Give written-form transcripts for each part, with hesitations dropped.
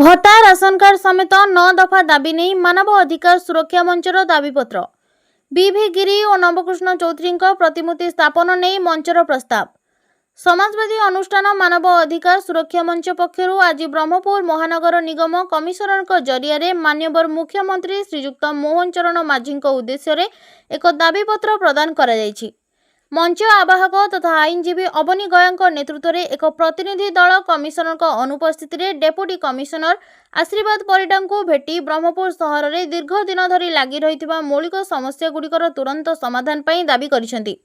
भत्ता ration card समेत 9 दफा दाबी नहीं मानव अधिकार सुरक्षा मंचर दाबीपत्र। बीभी गिरी और नवकृष्ण चौधरी प्रतिमूर्ति स्थापन नहीं मंचर प्रस्ताव। समाजवादी अनुष्ठान मानव अधिकार सुरक्षा मंच पक्षर आज ब्रह्मपुर महानगर निगम कमिशनर जरिया माननीय मुख्यमंत्री श्रीजुक्त मोहन चरण माझी उद्देश्य एक दाबीपत्र प्रदान करा जायछि। मंच आवाहक तथा आईनजीवी अवनी गया नेतृत्व में एक प्रतिनिधि दल कमिशनर अनुपस्थित डेपुटी कमिशनर आशीर्वाद परिडा को भेटी ब्रह्मपुर सहर में दीर्घ दिन धरी लगी रही मौलिक समस्या गुड़िकर तुरंत समाधान पर दाबी करिसेंति।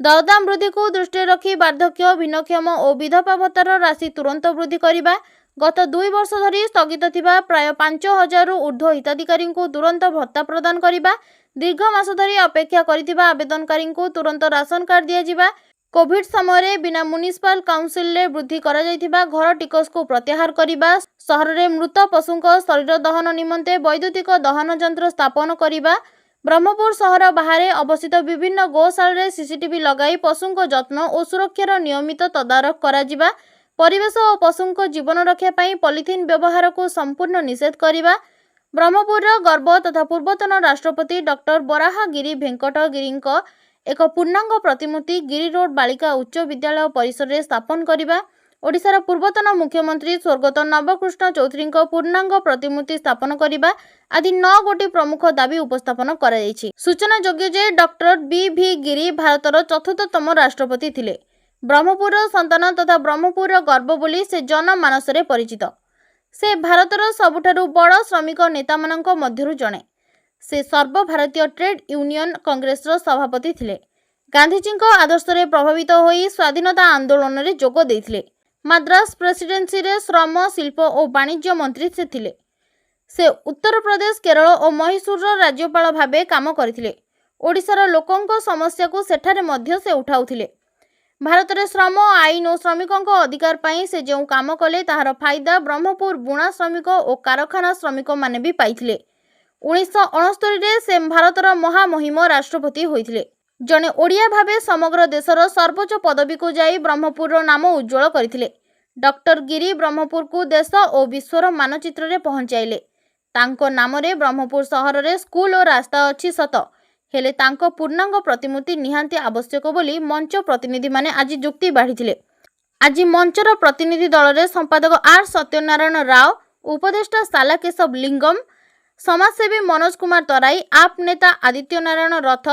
दरदाम वृद्धि को दृष्टि रखी वार्धक्य भिन्नक्षम और विधवा भत्तार राशि तुरंत वृद्धि करने, गत 2 वर्ष धरी स्थगित थिबा प्राय 5000 रु ऊर्ध्व हिताधिकारी को तुरंत भत्ता प्रदान करने, दीर्घ मास धरी अपेक्षा करिथिबा आवेदनकारी को तुरंत राशन कार्ड दिया, कोविड समय बिना म्युनिसिपल काउंसिल रे वृद्धि करा जायथिबा घर टिकस को प्रत्याहार करने, सहर में मृत पशु शरीर दहन निमंते वैद्युतिक दहन यंत्र स्थापन करने, ब्रह्मपुर सहर बाहर अवस्थित विभिन्न गोशाला सीसीटीवी लगाई पशु जत्न और सुरक्षार नियमित तदारख करा, परिवेश और पशु जीवन रक्षा पाई पॉलिथिन व्यवहार को संपूर्ण निषेध करने, ब्रह्मपुर गर्व तथा पूर्वतन राष्ट्रपति डॉक्टर बराहगिरी वेंकट गिरी एक पूर्णांग प्रतिमूर्ति गिरी रोड बालिका उच्च विद्यालय परिसर में स्थापन करने, ओडिशार पूर्वतन मुख्यमंत्री स्वर्गत नवकृष्ण चौधरी पूर्णांग प्रतिमूर्ति स्थापन करने आदि 9 गोटी प्रमुख दाबी उपस्थापन करा जायछि। सूचना योग्य जे डॉक्टर बीभी गिरी भारतर 4र्थतम राष्ट्रपति थिले। ब्रह्मपुर संतान तथा ब्रह्मपुर गर्व बोली से जनमानस रे परिचित। से भारतर सबुठारु बड़ श्रमिक नेता मानक मध्यरु जणे। से सर्वभारतीय ट्रेड यूनियन कांग्रेस सभापति थिले। गांधीजी आदर्श रे प्रभावित होई स्वाधीनता आंदोलन रे जोग देथिले। मद्रास प्रेसिडेंसी रे श्रम शिल्प और वाणिज्य मंत्री से थिले। से उत्तर प्रदेश केरल और मैसूर राज्यपाल भाबे काम करथिले। ओडिशार लोकंक समस्या को सेठारे मध्य से उठाउथिले। भारत में श्रम आईन और श्रमिकों अधिकार पाई से जो काम कले ताहार फायदा ब्रह्मपुर बुणा श्रमिक और कारखाना श्रमिक माने भी पाइथिले। 1969 से भारतर महामहिम राष्ट्रपति होइथिले। जने ओडिया भावे समग्र देशर सर्वोच्च पदवी को जाई ब्रह्मपुर नाम उज्ज्वल करथिले। डॉक्टर गिरी ब्रह्मपुर को देश और विश्वर मानचित्र रे पहुंचाइले। तांको नाम रे ब्रह्मपुर सहर रे स्कूल और रास्ता अच्छी सत, हेले तांको पूर्णांग प्रतिमूर्ति निहांती आवश्यक बोली मंच प्रतिनिधि माने आज जुक्ति बाढ़ी। आज मंचर प्रतिनिधि दल रे संपादक आर सत्यनारायण राव, उपदेष्टा सालाकेशव लिंगम, समाजसेवी मनोज कुमार तराई, आप नेता आदित्य नारायण रथ,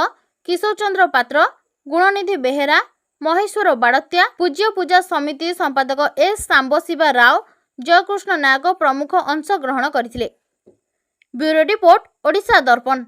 किशोर चंद्र पात्र, गुणनिधि बेहेरा, महेश्वर बाड़त्या, पूज्य पूजा समिति संपादक एस सांबशिवा राव, जयकृष्ण नायक प्रमुख अंश ग्रहण करथिले। ब्यूरो रिपोर्ट, ओडिशा दर्पण।